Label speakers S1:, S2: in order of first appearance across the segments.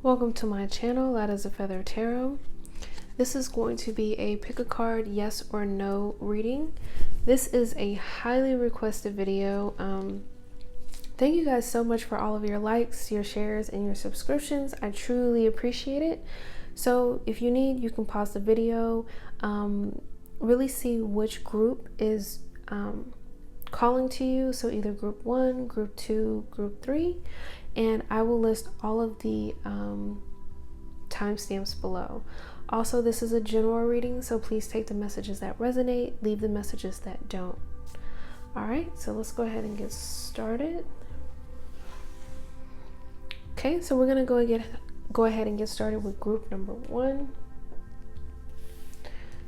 S1: Welcome to my channel, LightAsAFeatherTarot. This is going to be a pick a card yes or no reading. This is a highly requested video. Thank you guys so much for all of your likes, your shares, and your subscriptions. I truly appreciate it. So if you need, you can pause the video, really see which group is calling to you. So either group 1, group 2, group 3. And I will list all of the timestamps below. Also, this is a general reading, so please take the messages that resonate, leave the messages that don't. All right, so let's go ahead and get started. Okay, so we're gonna go ahead and get started with group number 1.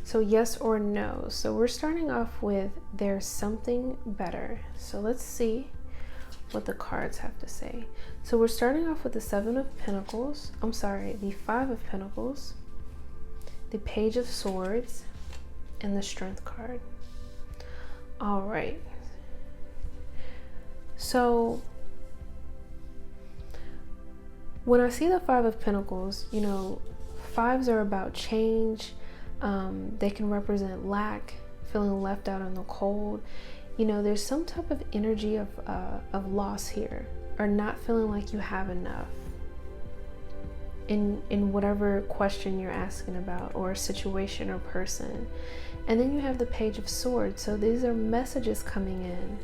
S1: So yes or no. So we're starting off with there's something better. So let's see what the cards have to say. So we're starting off with the 7 of Pentacles. The 5 of Pentacles, the Page of Swords, and the Strength card. All right. So when I see the 5 of Pentacles, you know, 5s are about change. They can represent lack, feeling left out in the cold. You know, there's some type of energy of loss here, or not feeling like you have enough in whatever question you're asking about, or a situation or person. And then you have the Page of Swords. So these are messages coming in.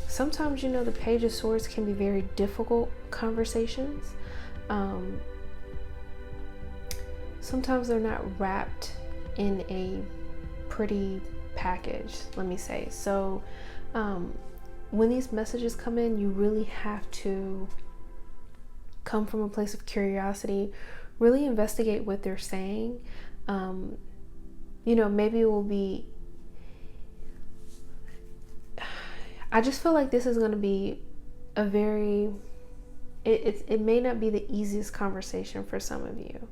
S1: Sometimes, you know, the Page of Swords can be very difficult conversations. Sometimes they're not wrapped in a pretty package, let me say. So when these messages come in, you really have to come from a place of curiosity, really investigate what they're saying. You know, maybe it will be, I just feel like this is going to be a very, it may not be the easiest conversation for some of you.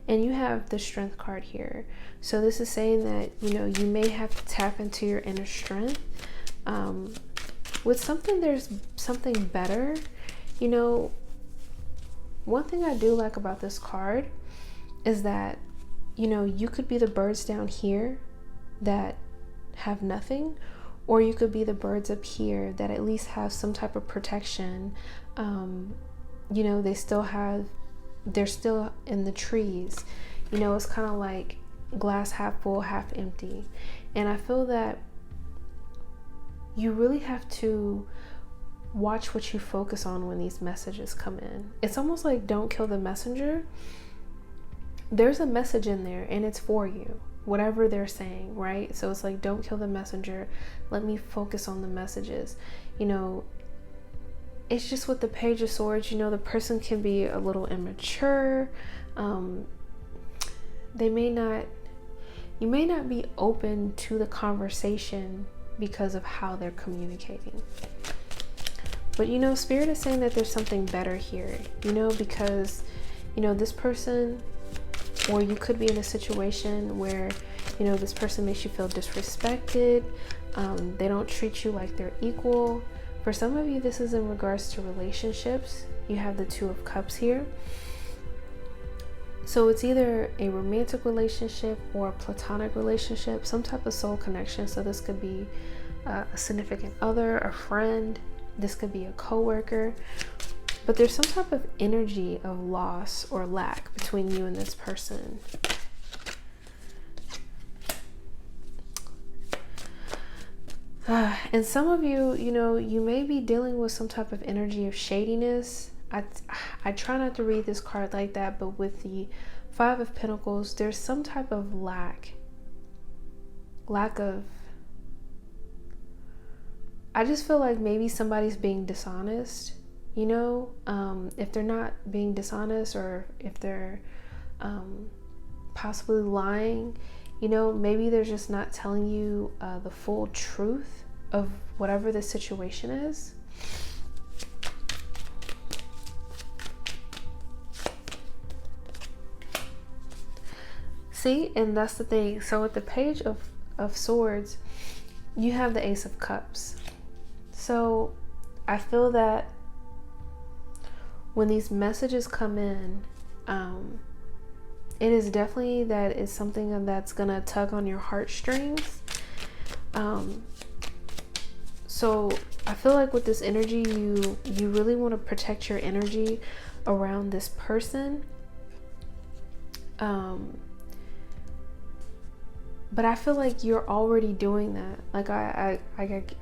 S1: And you have the Strength card here. So this is saying that, you know, you may have to tap into your inner strength. With something, there's something better. You know, one thing I do like about this card is that, you know, you could be the birds down here that have nothing, or you could be the birds up here that at least have some type of protection. You know, they're still in the trees. You know, it's kind of like glass half full, half empty. And I feel that you really have to watch what you focus on when these messages come in. It's almost like don't kill the messenger. There's a message in there and it's for you, whatever they're saying, right? So it's like, don't kill the messenger. Let me focus on the messages. You know, it's just with the Page of Swords, you know, the person can be a little immature. You may not be open to the conversation because of how they're communicating. But, you know, Spirit is saying that there's something better here, you know, because, you know, this person, or you could be in a situation where, you know, this person makes you feel disrespected. They don't treat you like they're equal. For some of you, this is in regards to relationships. You have the 2 of Cups here. So it's either a romantic relationship or a platonic relationship, some type of soul connection. So this could be a significant other, a friend. This could be a coworker. But there's some type of energy of loss or lack between you and this person. And some of you, you know, you may be dealing with some type of energy of shadiness. I try not to read this card like that, but with the 5 of Pentacles, there's some type of lack of, I just feel like maybe somebody's being dishonest, you know, if they're not being dishonest, or if they're possibly lying, you know, maybe they're just not telling you the full truth of whatever the situation is. See, and that's the thing. So with the Page of Swords, you have the Ace of Cups. So I feel that when these messages come in, it is definitely that it's something that's gonna tug on your heartstrings. So I feel like with this energy, you really want to protect your energy around this person. But I feel like you're already doing that. Like I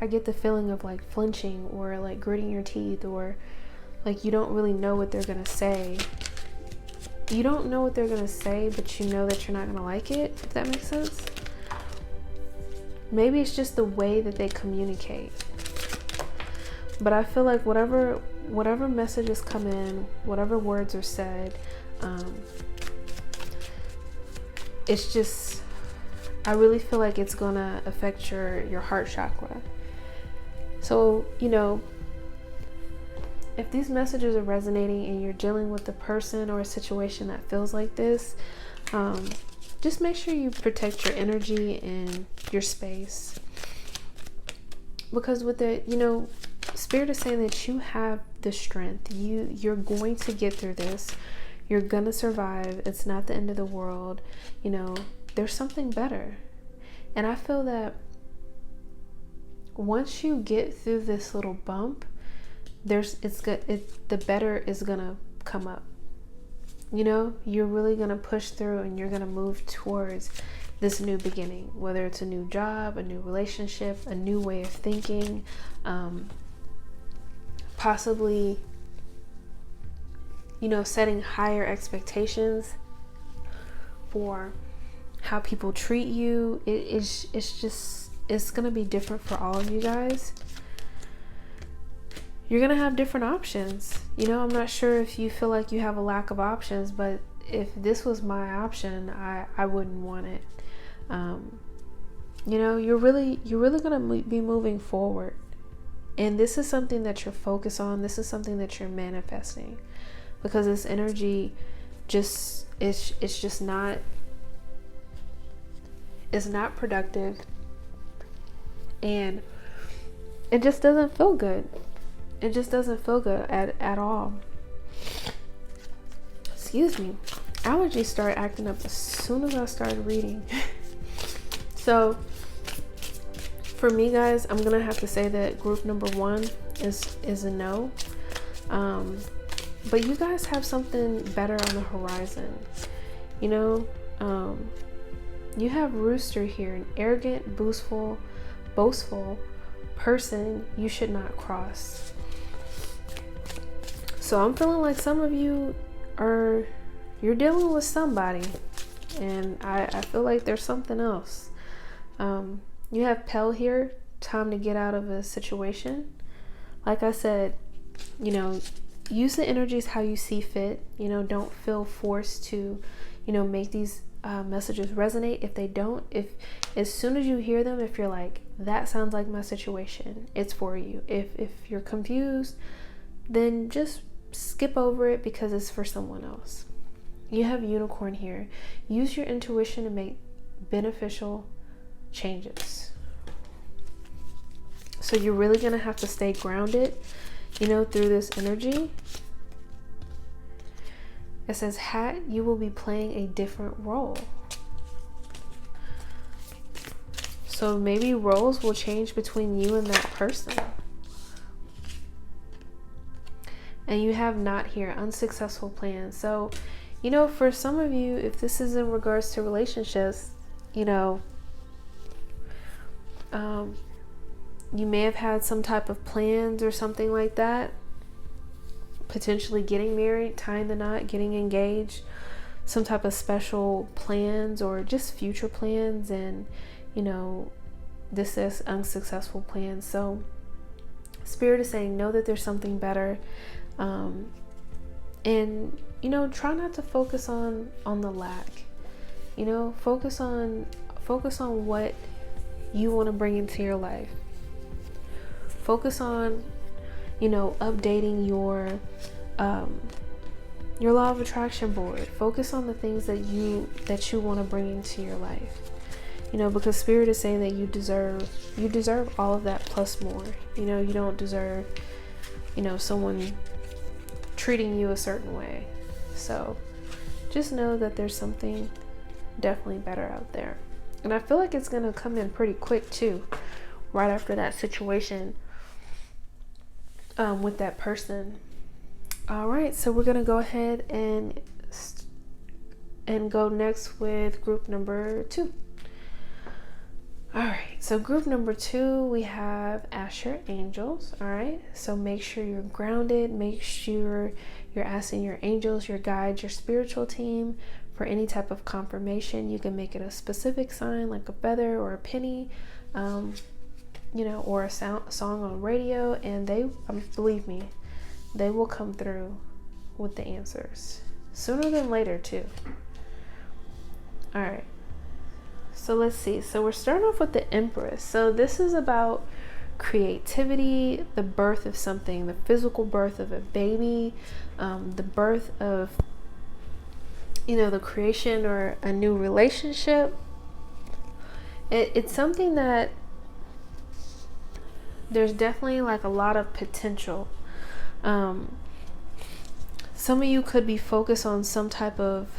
S1: get the feeling of like flinching or like gritting your teeth, or like you don't really know what they're gonna say. You don't know what they're gonna say, but you know that you're not gonna like it, if that makes sense. Maybe it's just the way that they communicate. But I feel like whatever messages come in, whatever words are said, it's just, I really feel like it's gonna affect your heart chakra. So, you know, if these messages are resonating and you're dealing with a person or a situation that feels like this, just make sure you protect your energy and your space. Because with the, you know, Spirit is saying that you have the strength. You're going to get through this. You're gonna survive. It's not the end of the world. You know, there's something better. And I feel that once you get through this little bump, the better is gonna come up. You know, you're really gonna push through and you're gonna move towards this new beginning, whether it's a new job, a new relationship, a new way of thinking, possibly, you know, setting higher expectations for how people treat you. It's gonna be different for all of you guys. You're gonna have different options. You know, I'm not sure if you feel like you have a lack of options, but if this was my option, I wouldn't want it. You know, you're really gonna be moving forward, and this is something that you're focused on. This is something that you're manifesting, because this energy it's not productive, and it just doesn't feel good. It just doesn't feel good at all. Excuse me. Allergies started acting up as soon as I started reading. So for me, guys, I'm gonna have to say that group number 1 is a no. But you guys have something better on the horizon. You know, you have Rooster here, an arrogant, boastful person you should not cross. So I'm feeling like some of you you're dealing with somebody, and I feel like there's something else. You have Pell here, time to get out of a situation. Like I said, you know, use the energies how you see fit. You know, don't feel forced to, you know, make these messages resonate. If they don't, if as soon as you hear them, if you're like, that sounds like my situation, it's for you. If you're confused, then just skip over it, because it's for someone else. You have Unicorn here. Use your intuition to make beneficial changes. So you're really gonna have to stay grounded, you know, through this energy. It says, Hat, you will be playing a different role. So maybe roles will change between you and that person. And you have Not here, unsuccessful plans. So, you know, for some of you, if this is in regards to relationships, you know, you may have had some type of plans or something like that. Potentially getting married, tying the knot, getting engaged, some type of special plans or just future plans. And, you know, this says unsuccessful plans. So Spirit is saying, know that there's something better. And, you know, try not to focus on the lack. You know, focus on what you want to bring into your life. Focus on, you know, updating your law of attraction board. Focus on the things that you want to bring into your life. You know, because Spirit is saying that you deserve all of that plus more. You know, you don't deserve, you know, someone treating you a certain way. So just know that there's something definitely better out there. And I feel like it's going to come in pretty quick too, right after that situation with that person. All right, so we're going to go ahead and go next with group number 2. All right, so group number 2, we have ask your angels. All right, so make sure you're grounded. Make sure you're asking your angels, your guides, your spiritual team for any type of confirmation. You can make it a specific sign like a feather or a penny, or a song on radio, and they, believe me, they will come through with the answers sooner than later too. All right. So let's see. So we're starting off with the Empress. So this is about creativity, the birth of something, the physical birth of a baby, the birth of, the creation or a new relationship. It's something that there's definitely like a lot of potential. Some of you could be focused on some type of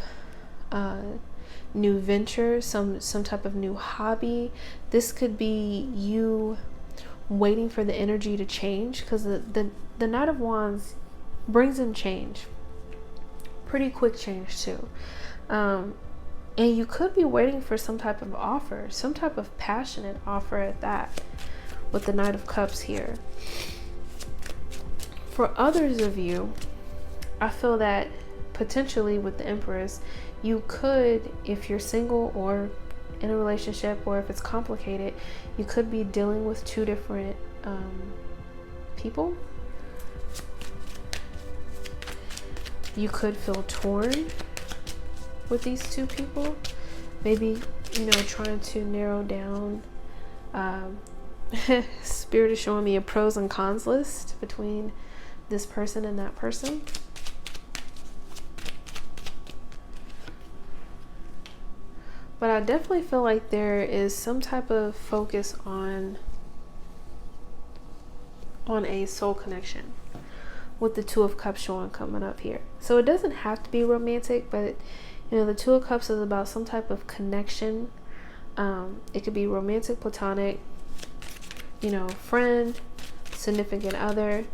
S1: new venture, some type of new hobby. This could be you waiting for the energy to change, because the Knight of Wands brings in change, pretty quick change too. And you could be waiting for some type of offer, some type of passionate offer at that, with the Knight of Cups here. For others of you, I feel that potentially with the Empress, you could, if you're single or in a relationship, or if it's complicated, you could be dealing with 2 different people. You could feel torn with these 2 people. Maybe, trying to narrow down. Spirit is showing me a pros and cons list between this person and that person. But I definitely feel like there is some type of focus on a soul connection with the 2 of Cups showing coming up here. So it doesn't have to be romantic, but the 2 of Cups is about some type of connection. It could be romantic, platonic, friend, significant other.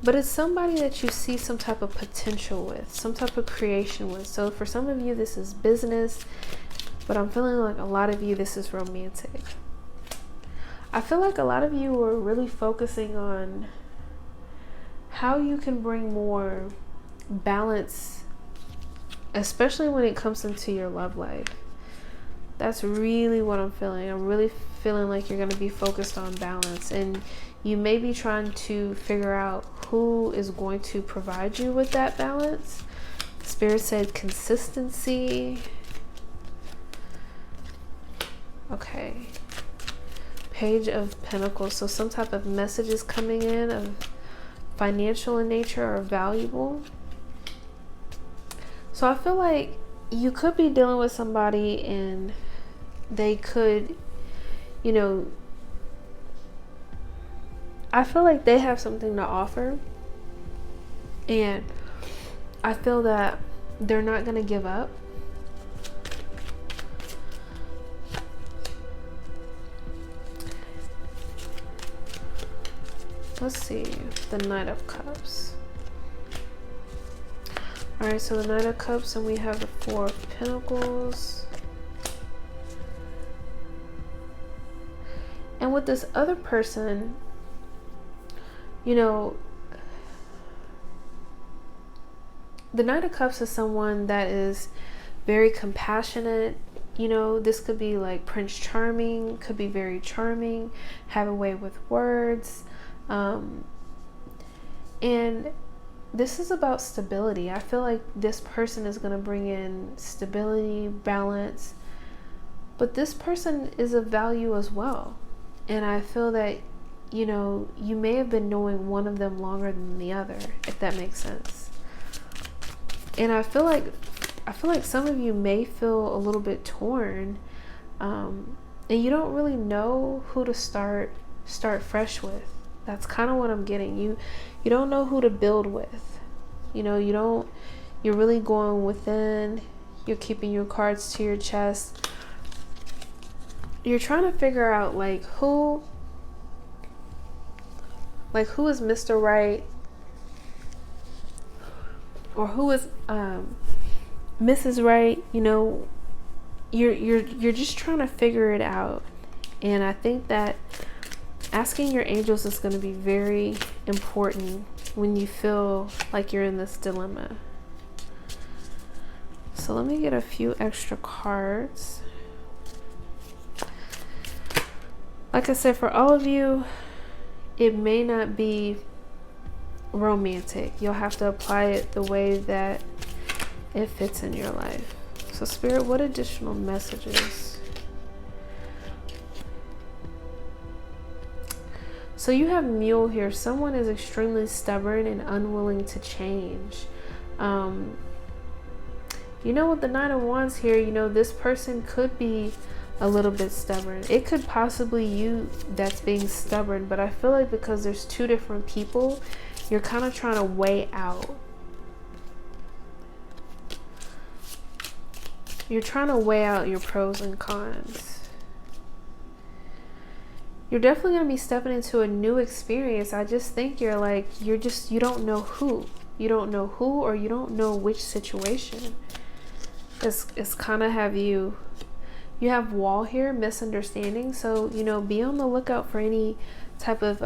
S1: But it's somebody that you see some type of potential with, some type of creation with. So for some of you, this is business, but I'm feeling like a lot of you, this is romantic. I feel like a lot of you are really focusing on how you can bring more balance, especially when it comes into your love life. That's really what I'm feeling. I'm really feeling like you're going to be focused on balance, and you may be trying to figure out who is going to provide you with that balance. Spirit said consistency. Okay. Page of Pentacles. So some type of messages coming in of financial in nature or valuable. So I feel like you could be dealing with somebody and they could, I feel like they have something to offer, and I feel that they're not going to give up. Let's see, the Knight of Cups. All right, so the Knight of Cups, and we have the 4 of Pentacles. And with this other person, the Knight of Cups is someone that is very compassionate. This could be like Prince Charming, could be very charming, have a way with words. And this is about stability. I feel like this person is going to bring in stability, balance, but this person is of value as well. And I feel that, you may have been knowing one of them longer than the other, if that makes sense. And I feel like some of you may feel a little bit torn, and you don't really know who to start fresh with. That's kind of what I'm getting. You don't know who to build with. You know, you're really going within. You're keeping your cards to your chest. You're trying to figure out like who is Mr. Right, or who is Mrs. Right. You know, you're just trying to figure it out. And I think that asking your angels is going to be very important when you feel like you're in this dilemma. So let me get a few extra cards. Like I said, for all of you, it may not be romantic. You'll have to apply it the way that it fits in your life. So Spirit, what additional messages? So you have Mule here. Someone is extremely stubborn and unwilling to change. You know, with the Nine of Wands here, you know, this person could be a little bit stubborn. It could possibly you that's being stubborn, but I feel like because there's two different people, you're kind of trying to weigh out. You're trying to weigh out your pros and cons. You're definitely going to be stepping into a new experience. I just think you're like, you don't know who. You don't know who, or you don't know which situation. It's kind of have you have wall here, misunderstanding. So, you know, be on the lookout for any type of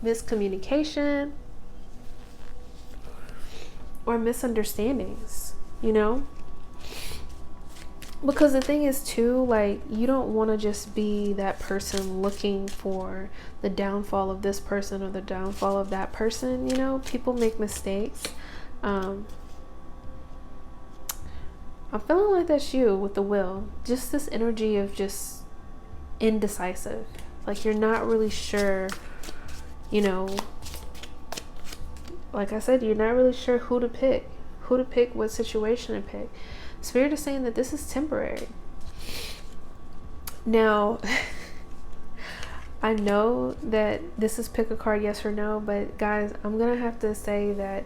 S1: miscommunication or misunderstandings, you know? Because the thing is too, like, you don't want to just be that person looking for the downfall of this person or the downfall of that person, you know? People make mistakes. I'm feeling like that's you with the Wheel. Just this energy of just indecisive. Like you're not really sure, you know, like I said, you're not really sure who to pick, what situation to pick. Spirit is saying that this is temporary. Now, I know that this is pick a card, yes or no, but guys, I'm going to have to say that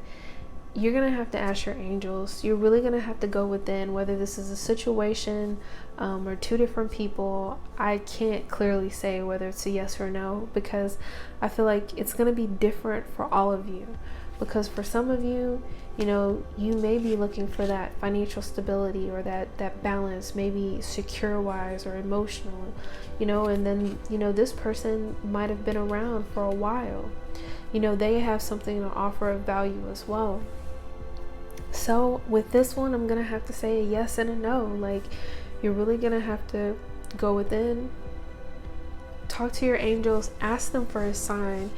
S1: you're going to have to ask your angels. You're really going to have to go within, whether this is a situation or two different people. I can't clearly say whether it's a yes or no, because I feel like it's going to be different for all of you. Because for some of you, you know, you may be looking for that financial stability or that balance, maybe secure wise or emotional, you know, and then, you know, this person might have been around for a while. You know, they have something to offer of value as well. So with this one, I'm going to have to say a yes and a no. Like, you're really going to have to go within, talk to your angels, ask them for a sign,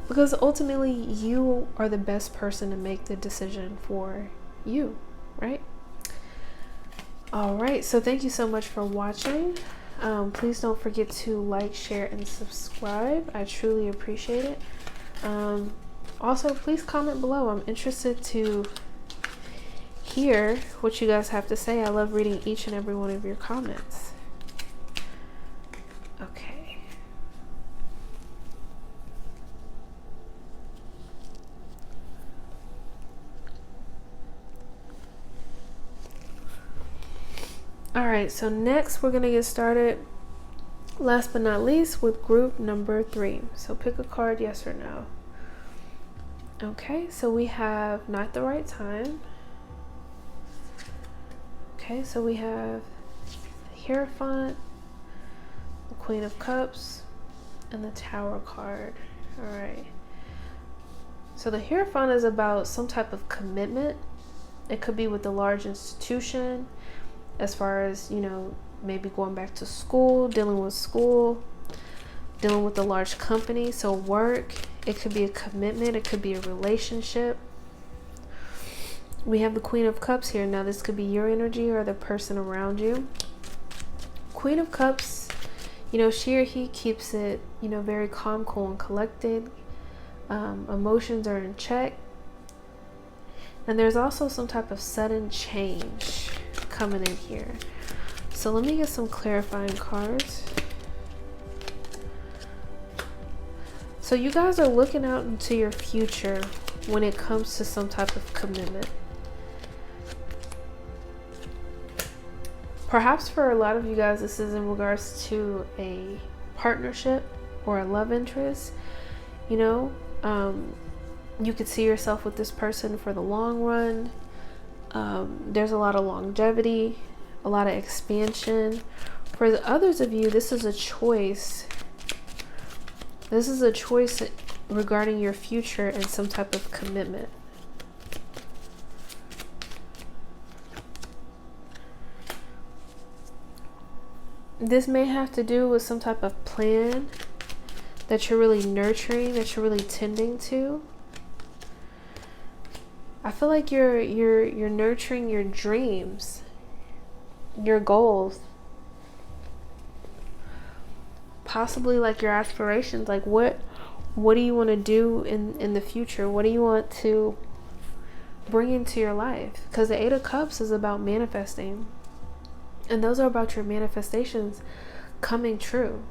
S1: because ultimately you are the best person to make the decision for you, right? All right, so thank you so much for watching. Please don't forget to like, share, and subscribe. I truly appreciate it. Also, please comment below. I'm interested to hear what you guys have to say. I love reading each and every one of your comments. Okay. All right, so next we're gonna get started, last but not least, with group number 3. So pick a card, yes or no. Okay, so we have Not the Right Time. Okay, so we have the Hierophant, the Queen of Cups, and the Tower card. All right. So the Hierophant is about some type of commitment. It could be with a large institution, as far as, you know, maybe going back to school, dealing with a large company. So work, it could be a commitment, it could be a relationship. We have the Queen of Cups here. Now this could be your energy or the person around you. Queen of Cups, you know, she or he keeps it, you know, very calm, cool, and collected. Emotions are in check. And there's also some type of sudden change coming in here. So let me get some clarifying cards. So you guys are looking out into your future when it comes to some type of commitment. Perhaps for a lot of you guys, this is in regards to a partnership or a love interest. You know, you could see yourself with this person for the long run. There's a lot of longevity, a lot of expansion. For the others of you, this is a choice. This is a choice regarding your future and some type of commitment. This may have to do with some type of plan that you're really nurturing, that you're really tending to. I feel like you're nurturing your dreams, your goals, possibly like your aspirations. Like what do you want to do in the future? What do you want to bring into your life? Because the Eight of Cups is about manifesting. And those are about your manifestations coming true.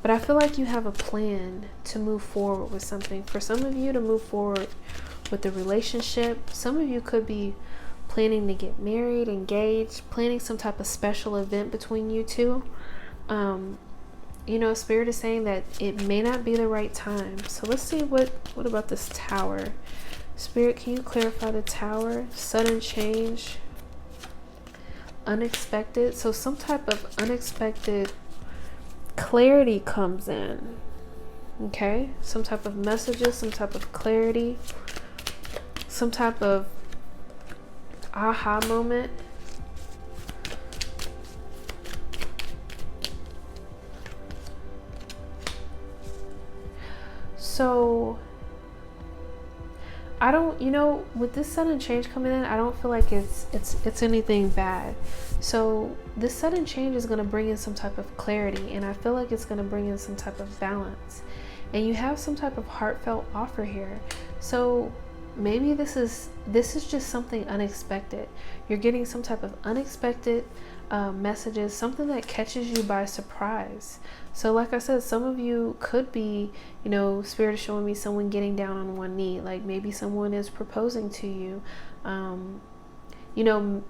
S1: But I feel like you have a plan to move forward with something. For some of you, to move forward with the relationship. Some of you could be planning to get married, engaged, planning some type of special event between you two. You know, Spirit is saying that it may not be the right time. So let's see what about this Tower. Spirit, can you clarify the Tower? Sudden change. Unexpected. So some type of unexpected clarity comes in. Okay, some type of messages, some type of clarity, some type of aha moment. So I don't, you know, with this sudden change coming in, I don't feel like it's anything bad. So this sudden change is going to bring in some type of clarity, and I feel like it's going to bring in some type of balance. And you have some type of heartfelt offer here. So maybe this is just something unexpected. You're getting some type of unexpected messages, something that catches you by surprise. So like I said, some of you could be, you know, Spirit is showing me someone getting down on one knee. Like maybe someone is proposing to you. You know,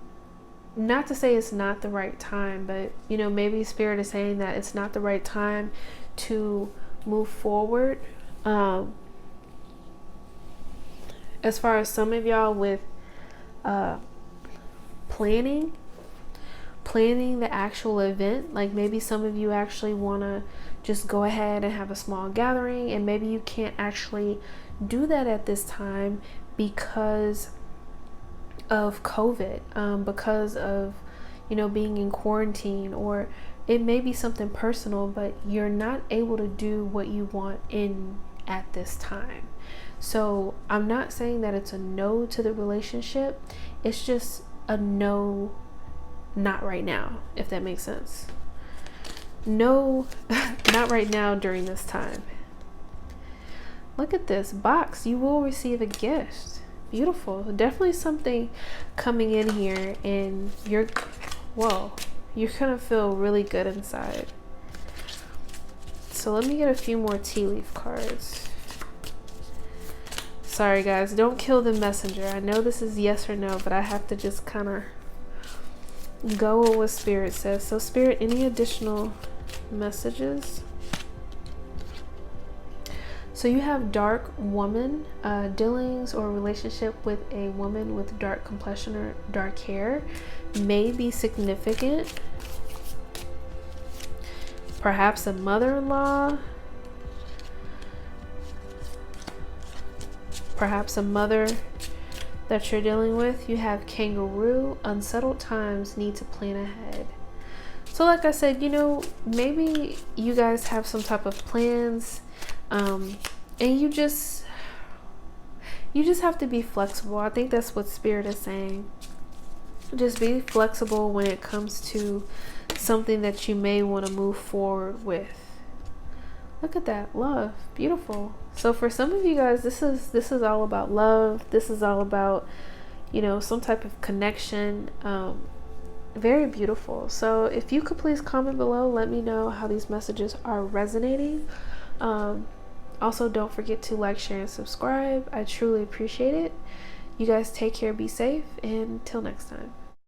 S1: not to say it's not the right time, but, you know, maybe Spirit is saying that it's not the right time to move forward. As far as some of y'all with planning the actual event, like maybe some of you actually want to just go ahead and have a small gathering, and maybe you can't actually do that at this time because of COVID, because of, you know, being in quarantine, or it may be something personal, but you're not able to do what you want at this time. So I'm not saying that it's a no to the relationship. It's just a no, not right now, if that makes sense. No, not right now during this time. Look at this box. You will receive a gift. Beautiful. Definitely something coming in here, and you're gonna feel really good inside. So let me get a few more tea leaf cards. Sorry guys, don't kill the messenger. I know this is yes or no, but I have to just kind of go with what Spirit says. So Spirit, any additional messages? So you have dark woman, dealings or relationship with a woman with dark complexion or dark hair may be significant. Perhaps a mother-in-law, perhaps a mother that you're dealing with. You have kangaroo, unsettled times, need to plan ahead. So like I said, you know, maybe you guys have some type of plans, and you just have to be flexible. I think that's what Spirit is saying. Just be flexible when it comes to something that you may want to move forward with. Look at that, love, beautiful. So for some of you guys, this is all about love. This is all about, you know, some type of connection. Very beautiful. So if you could please comment below, let me know how these messages are resonating. Also, don't forget to like, share, and subscribe. I truly appreciate it. You guys take care, be safe, and until next time.